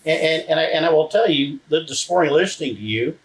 And I will tell you that this morning listening to you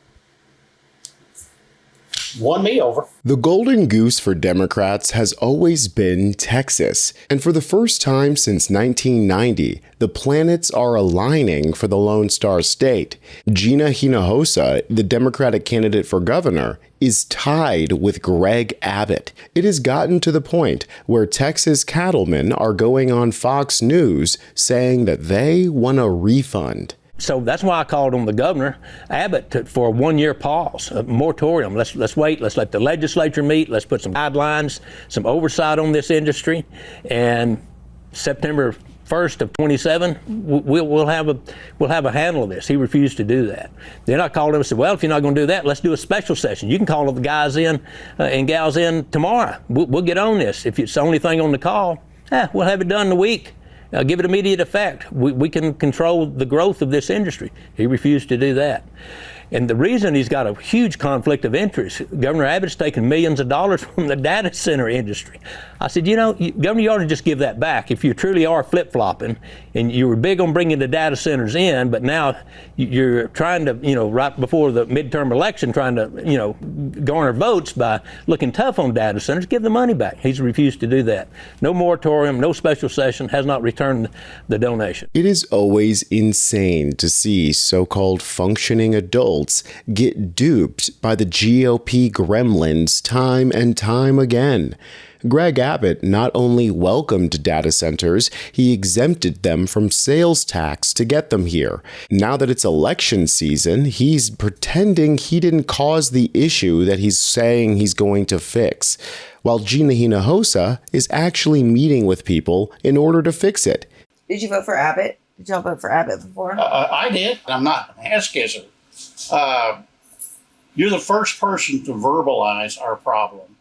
won me over. The golden goose for Democrats has always been Texas. And for the first time since 1990, the planets are aligning for the Lone Star State. Gina Hinojosa, the Democratic candidate for governor, is tied with Greg Abbott. It has gotten to the point where Texas cattlemen are going on Fox News saying that they want a refund. So that's why I called on the governor, Abbott, for a one-year pause, a moratorium. Let's wait. Let's let the legislature meet. Let's put some guidelines, some oversight on this industry. And September 1st of 27, we'll have a handle of this. He refused to do that. Then I called him and said, well, if you're not going to do that, let's do a special session. You can call the guys in and gals in tomorrow. We'll get on this. If it's the only thing on the call, we'll have it done in a week. Give it immediate effect. We can control the growth of this industry. He refused to do that. And the reason he's got a huge conflict of interest, Governor Abbott's taken millions of dollars from the data center industry. I said, Governor, you ought to just give that back. If you truly are flip-flopping, and you were big on bringing the data centers in, but now you're trying to, right before the midterm election, trying to, garner votes by looking tough on data centers, give the money back. He's refused to do that. No moratorium, no special session, has not returned the donation. It is always insane to see so-called functioning adults get duped by the GOP gremlins time and time again. Greg Abbott not only welcomed data centers, he exempted them from sales tax to get them here. Now that it's election season, he's pretending he didn't cause the issue that he's saying he's going to fix, while Gina Hinojosa is actually meeting with people in order to fix it. Did you vote for Abbott? Did y'all vote for Abbott before? I did. I'm not an ass kisser. You're the first person to verbalize our problem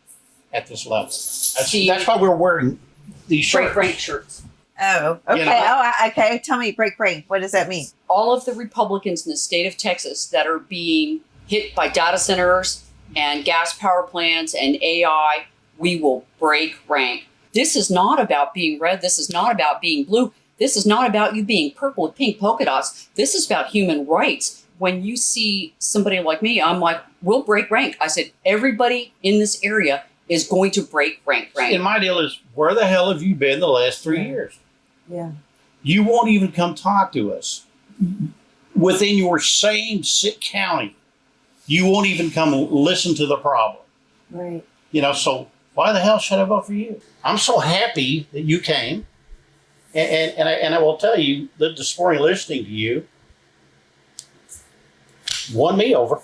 at this level. That's why we're wearing these shirts. Break shirts. Oh, okay. Okay. Tell me, break. What does that mean? All of the Republicans in the state of Texas that are being hit by data centers and gas power plants and AI, we will break rank. This is not about being red. This is not about being blue. This is not about you being purple with pink polka dots. This is about human rights. When you see somebody like me, I'm like, we'll break rank. I said, everybody in this area is going to break rank. And my deal is, where the hell have you been the last 3 years? Yeah. You won't even come talk to us. Within your same county, you won't even come listen to the problem. Right. So why the hell should I vote for you? I'm so happy that you came. And I will tell you that this morning listening to you won me over.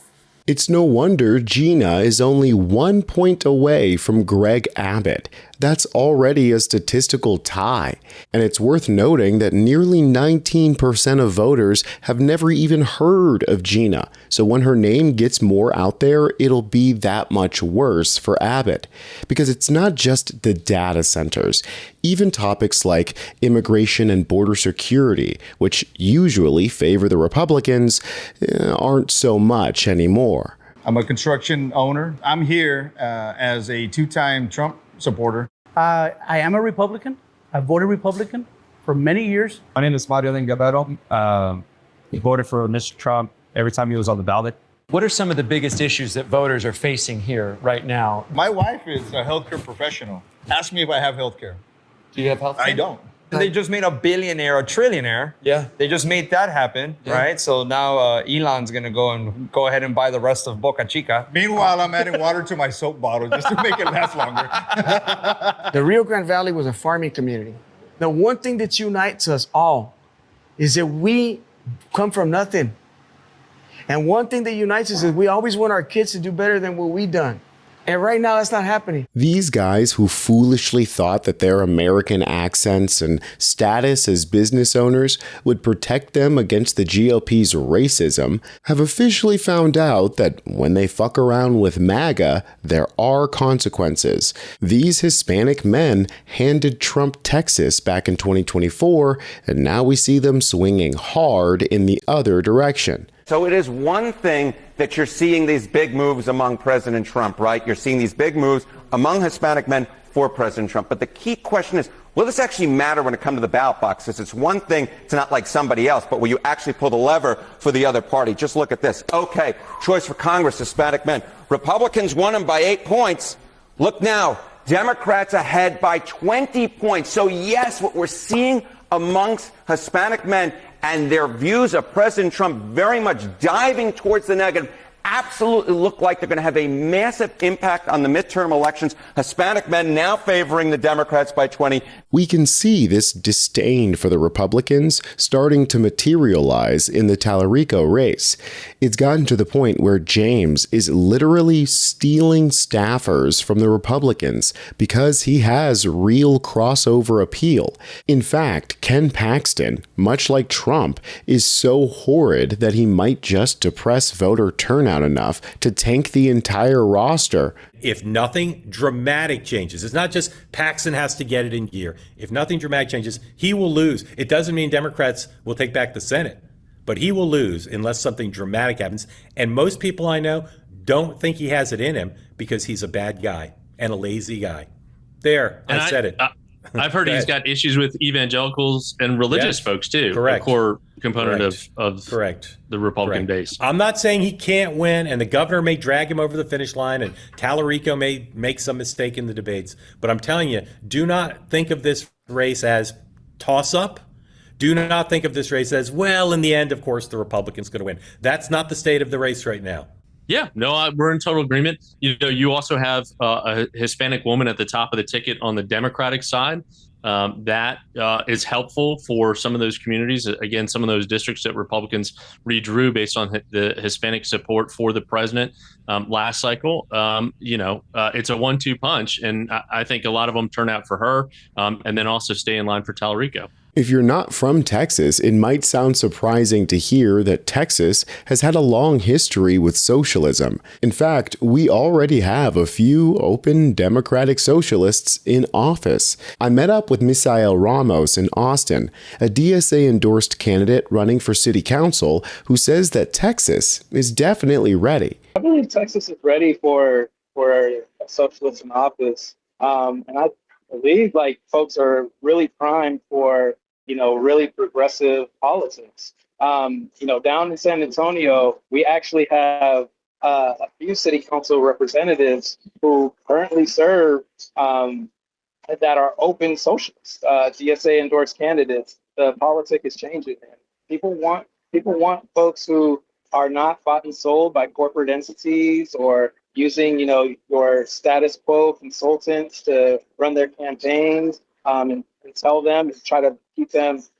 It's no wonder Gina is only 1 point away from Greg Abbott. That's already a statistical tie. And it's worth noting that nearly 19% of voters have never even heard of Gina. So when her name gets more out there, it'll be that much worse for Abbott. Because it's not just the data centers. Even topics like immigration and border security, which usually favor the Republicans, aren't so much anymore. I'm a construction owner. I'm here as a two-time Trump supporter. I am a Republican. I voted Republican for many years. My name is Misael. Voted for Mr. Trump every time he was on the ballot. What are some of the biggest issues that voters are facing here right now? My wife is a healthcare professional. Ask me if I have healthcare. Do you have health care? I don't. They just made a billionaire a trillionaire. Yeah. They just made that happen, right? So now Elon's going to go ahead and buy the rest of Boca Chica. Meanwhile, I'm adding water to my soap bottle just to make it last longer. The Rio Grande Valley was a farming community. The one thing that unites us all is that we come from nothing. And one thing that unites us is we always want our kids to do better than what we done. And right now, that's not happening. These guys who foolishly thought that their American accents and status as business owners would protect them against the GOP's racism have officially found out that when they fuck around with MAGA, there are consequences. These Hispanic men handed Trump Texas back in 2024, and now we see them swinging hard in the other direction. So it is one thing that you're seeing these big moves among President Trump, right? You're seeing these big moves among Hispanic men for President Trump. But the key question is, Will this actually matter when it comes to the ballot boxes? It's one thing to not like somebody else, but will you actually pull the lever for the other party? Just look at this. Okay, choice for Congress, Hispanic men. Republicans won them by 8 points. Look now, Democrats ahead by 20 points. So yes, what we're seeing amongst Hispanic men and their views of President Trump very much diving towards the negative absolutely look like they're going to have a massive impact on the midterm elections. Hispanic men now favoring the Democrats by 20. We can see this disdain for the Republicans starting to materialize in the Tallarico race. It's gotten to the point where James is literally stealing staffers from the Republicans because he has real crossover appeal. In fact, Ken Paxton, much like Trump, is so horrid that he might just depress voter turnout enough to tank the entire roster. If nothing dramatic changes, it's not just Paxton has to get it in gear. If nothing dramatic changes, he will lose. It doesn't mean Democrats will take back the Senate, but he will lose unless something dramatic happens. And most people I know don't think he has it in him because he's a bad guy and a lazy guy. There, I said it. I've heard he's got issues with evangelicals and religious folks too. Correct. A core component of the Republican base. I'm not saying he can't win, and the governor may drag him over the finish line, and Tallarico may make some mistake in the debates. But I'm telling you, do not think of this race as toss-up. Do not think of this race as, well, in the end, of course, the Republican's going to win. That's not the state of the race right now. Yeah, no, we're in total agreement. You know, you also have a Hispanic woman at the top of the ticket on the Democratic side. That is helpful for some of those communities. Again, some of those districts that Republicans redrew based on the Hispanic support for the president last cycle. It's a 1-2 punch, and I think a lot of them turn out for her, and then also stay in line for Tallarico. If you're not from Texas, it might sound surprising to hear that Texas has had a long history with socialism. In fact, we already have a few open Democratic socialists in office. I met up with Misael Ramos in Austin, a DSA-endorsed candidate running for city council, who says that Texas is definitely ready. I believe Texas is ready for a socialist in office, and I believe folks are really primed for really progressive politics. Down in San Antonio, we actually have a few city council representatives who currently serve that are open socialists, DSA endorsed candidates. The politic is changing. People want folks who are not bought and sold by corporate entities or using, your status quo consultants to run their campaigns and tell them and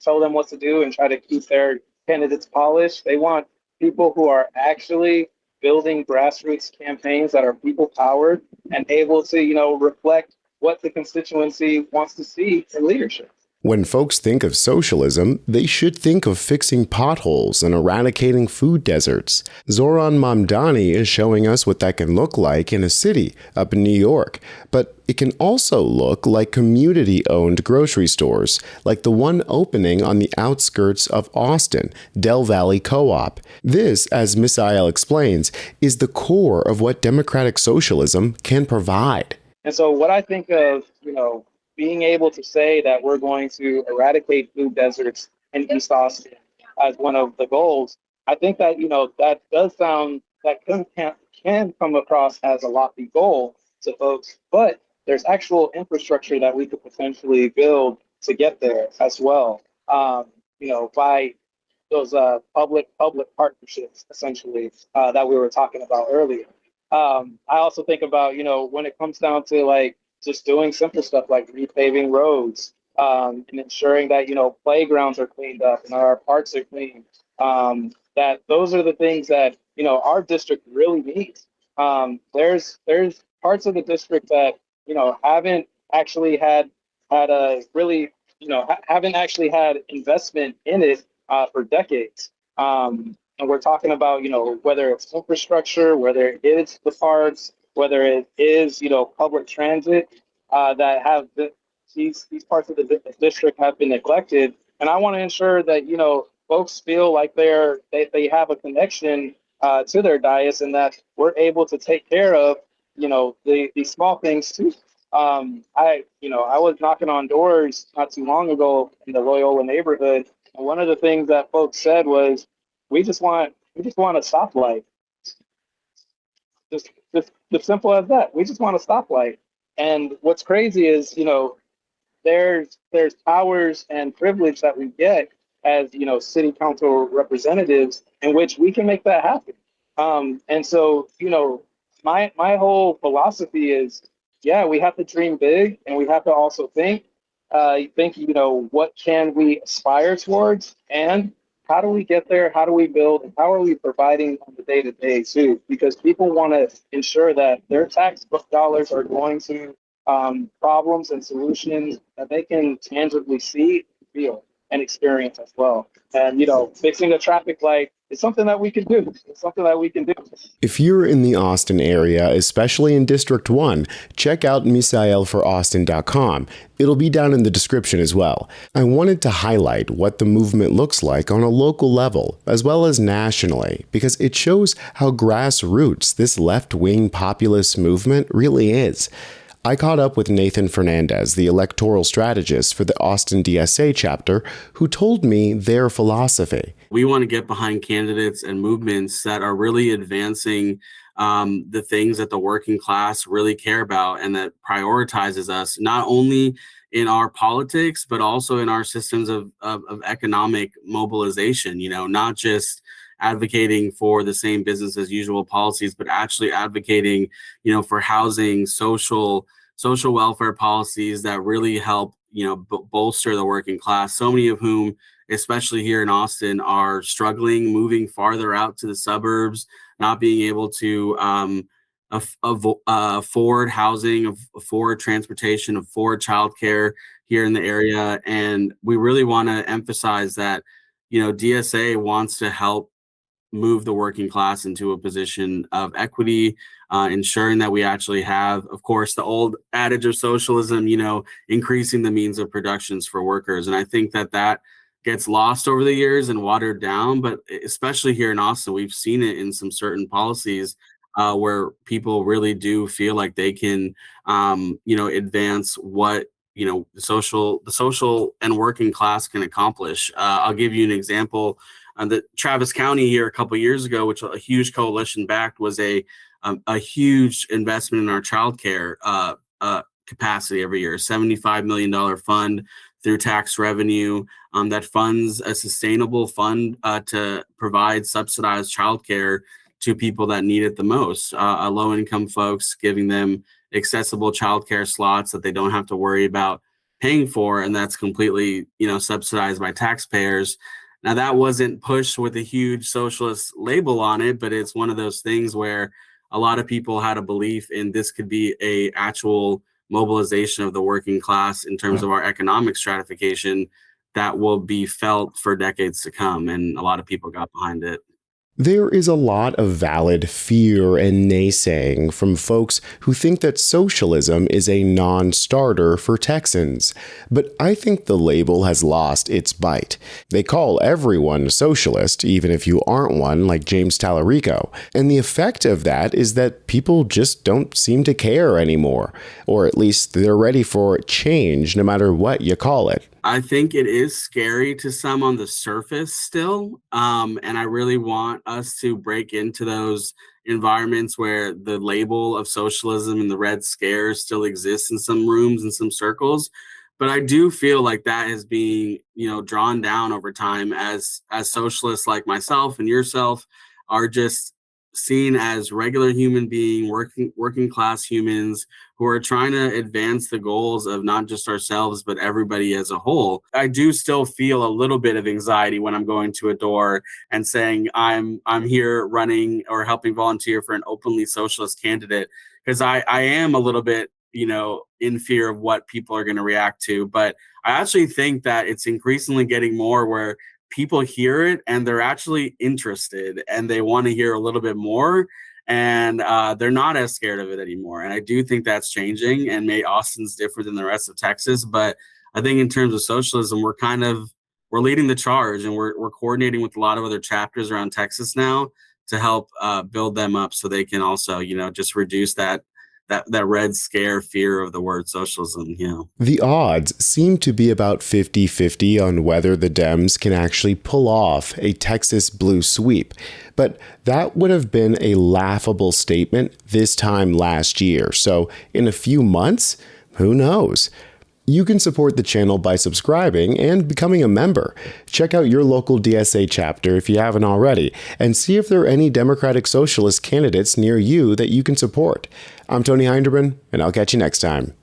tell them what to do and try to keep their candidates polished. They want people who are actually building grassroots campaigns that are people powered and able to, reflect what the constituency wants to see in leadership. When folks think of socialism, they should think of fixing potholes and eradicating food deserts. Zoran Mamdani is showing us what that can look like in a city up in New York. But it can also look like community-owned grocery stores, like the one opening on the outskirts of Austin, Del Valley Co-op. This, as Misael explains, is the core of what democratic socialism can provide. And so what I think of, being able to say that we're going to eradicate food deserts in East Austin as one of the goals, I think that, that does sound, that can come across as a lofty goal to folks, but there's actual infrastructure that we could potentially build to get there as well, by those public partnerships, essentially, that we were talking about earlier. I also think about, when it comes down to just doing simple stuff like repaving roads and ensuring that, playgrounds are cleaned up and our parks are clean, that those are the things that, our district really needs. There's parts of the district that, haven't actually had a really, haven't actually had investment in it for decades. And we're talking about, whether it's infrastructure, whether it is the parks, whether it is, public transit, that have these parts of the district have been neglected. And I want to ensure that, folks feel like they have a connection to their dais and that we're able to take care of, the small things too. I was knocking on doors not too long ago in the Loyola neighborhood, and one of the things that folks said was, we just want a stoplight. Just simple as that. We just want a stoplight. And what's crazy is, there's powers and privilege that we get as, city council representatives in which we can make that happen. And so, my whole philosophy is, yeah, we have to dream big, and we have to also think, what can we aspire towards, and how do we get there? How do we build? And how are we providing on the day-to-day too? Because people want to ensure that their tax dollars are going to problems and solutions that they can tangibly see, feel, and experience as well. And, fixing a traffic light is something that we can do. It's something that we can do. If you're in the Austin area, especially in District 1, check out misaelforaustin.com. It'll be down in the description as well. I wanted to highlight what the movement looks like on a local level, as well as nationally, because it shows how grassroots this left-wing populist movement really is. I caught up with Nathan Fernandez, the electoral strategist for the Austin DSA Chapter, who told me their philosophy. We want to get behind candidates and movements that are really advancing the things that the working class really care about, and that prioritizes us, not only in our politics, but also in our systems of economic mobilization, not just advocating for the same business as usual policies, but actually advocating, for housing, social welfare policies that really help, bolster the working class. So many of whom, especially here in Austin, are struggling, moving farther out to the suburbs, not being able to afford housing, afford transportation, afford childcare here in the area. And we really want to emphasize that, DSA wants to help move the working class into a position of equity, ensuring that we actually have, of course, the old adage of socialism, increasing the means of productions for workers. And I think that gets lost over the years and watered down, but especially here in Austin, we've seen it in some certain policies where people really do feel like they can, advance what, the social and working class can accomplish. I'll give you an example. The Travis County here a couple of years ago, which a huge coalition backed, was a huge investment in our childcare capacity every year. $75 million fund through tax revenue that funds a sustainable fund to provide subsidized childcare to people that need it the most. Low-income folks, giving them accessible childcare slots that they don't have to worry about paying for, and that's completely, subsidized by taxpayers. Now, that wasn't pushed with a huge socialist label on it, but it's one of those things where a lot of people had a belief in this could be a actual mobilization of the working class in terms of our economic stratification that will be felt for decades to come. And a lot of people got behind it. There is a lot of valid fear and naysaying from folks who think that socialism is a non-starter for Texans, but I think the label has lost its bite. They call everyone socialist, even if you aren't one, like James Tallarico, and the effect of that is that people just don't seem to care anymore, or at least they're ready for change no matter what you call it. I think it is scary to some on the surface still, and I really want us to break into those environments where the label of socialism and the Red Scare still exists in some rooms and some circles. But I do feel like that is being, drawn down over time as socialists like myself and yourself are just seen as regular human being, working class humans who are trying to advance the goals of not just ourselves, but everybody as a whole. I do still feel a little bit of anxiety when I'm going to a door and saying I'm here running or helping volunteer for an openly socialist candidate, because I am a little bit, in fear of what people are going to react to. But I actually think that it's increasingly getting more where people hear it and they're actually interested and they want to hear a little bit more, and they're not as scared of it anymore. And I do think that's changing, and Austin's different than the rest of Texas. But I think in terms of socialism, we're leading the charge, and we're coordinating with a lot of other chapters around Texas now to help build them up so they can also, just reduce that that red scare fear of the word socialism. The odds seem to be about 50-50 on whether the Dems can actually pull off a Texas blue sweep, but that would have been a laughable statement this time last year. So in a few months, who knows? You can support the channel by subscribing and becoming a member. Check out your local DSA chapter if you haven't already, and see if there are any Democratic Socialist candidates near you that you can support. I'm Tony Hinderman, and I'll catch you next time.